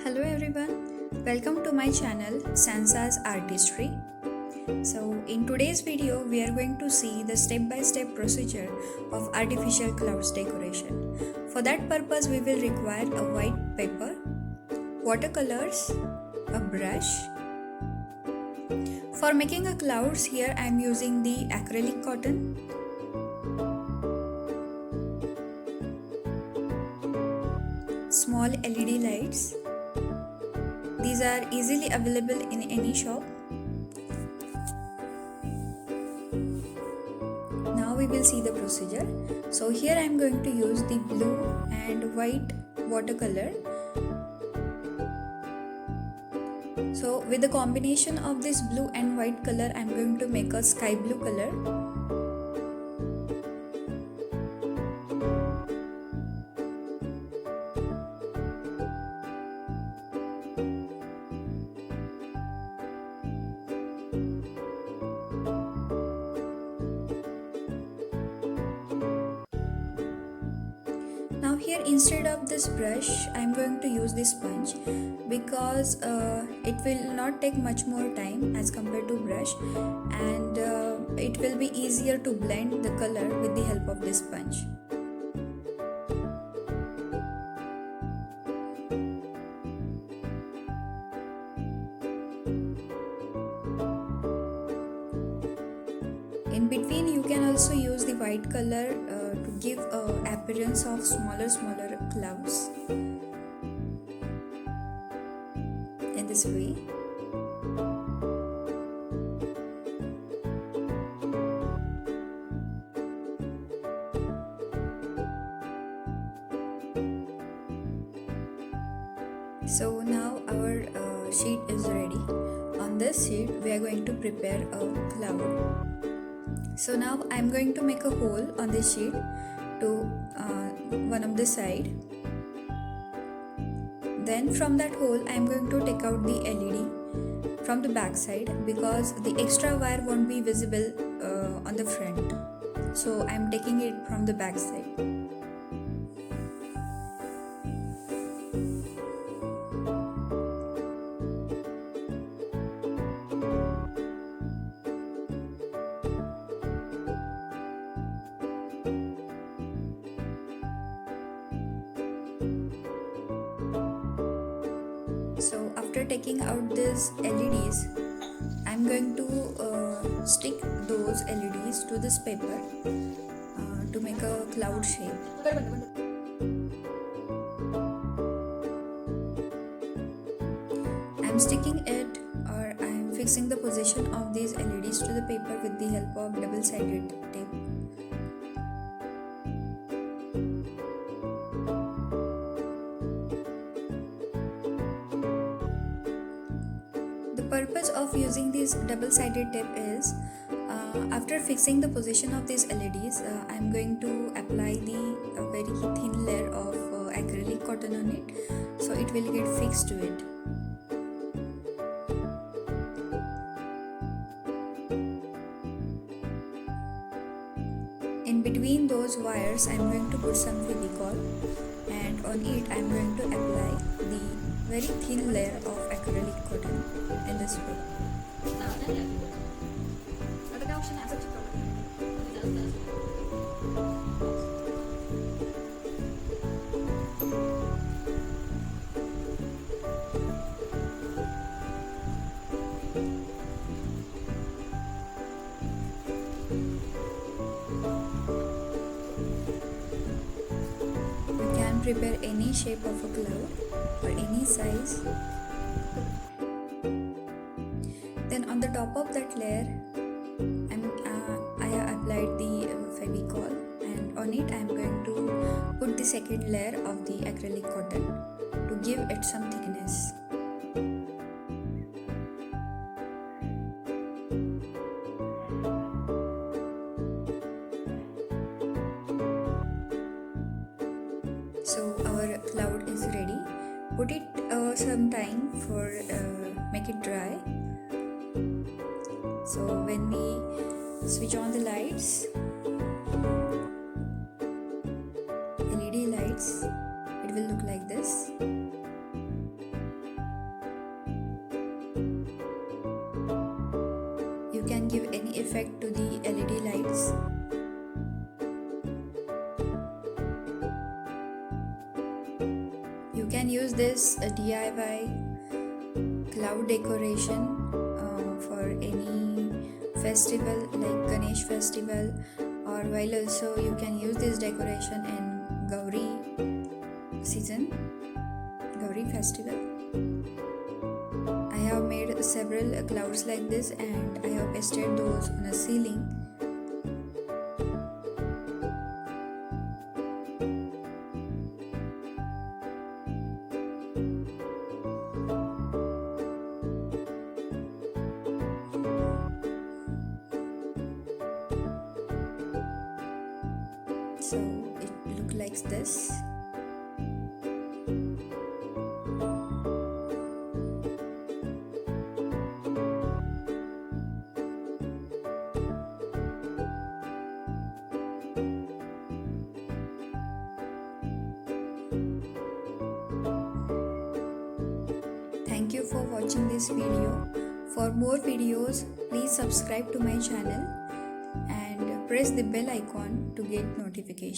Hello everyone, welcome to my channel Sansa's Artistry. So in today's video we are going to see the step-by-step procedure of artificial clouds decoration. For that purpose we will require a white paper, watercolors, a brush. For making a clouds here I am using the acrylic cotton, small LED lights. These are easily available in any shop. Now we will see the procedure. So here I am going to use the blue and white watercolor. So with the combination of this blue and white color I am going to make a sky blue color. Now here instead of this brush I am going to use this sponge because it will not take much more time as compared to brush, and it will be easier to blend the color with the help of this sponge. In between you can also use the white color to give appearance of smaller clouds in this way. So now our sheet is ready. On this sheet we are going to prepare a cloud. So now I am going to make a hole on this sheet to one of the side. Then from that hole I am going to take out the LED from the back side because the extra wire won't be visible on the front. So I am taking it from the back side. So after taking out these LEDs, I'm going to stick those LEDs to this paper to make a cloud shape. I'm sticking it, or I'm fixing the position of these LEDs to the paper with the help of double-sided tape. The purpose of using this double-sided tape is after fixing the position of these LEDs, I'm going to apply the very thin layer of acrylic cotton on it, so it will get fixed to it. In between those wires, I'm going to put some Fevicol, and on it I'm going to apply the very thin layer of acrylic cotton in this way. You can prepare any shape of a cloud or any size. Then on the top of that layer I have applied the Fevicol, and on it I am going to put the second layer of the acrylic cotton to give it some thickness. So our cloud is ready. Put it some time for make it dry. So when we switch on the lights, LED lights, it will look like this. give any effect to the LED lights. You can use this DIY cloud decoration for any festival like Ganesh festival, or while also you can use this decoration in Gauri season, Gauri festival. I have made several clouds like this and I have pasted those on a ceiling. So it looks like this. Thank you for watching this video. For more videos, please subscribe to my channel and press the bell icon to get notifications.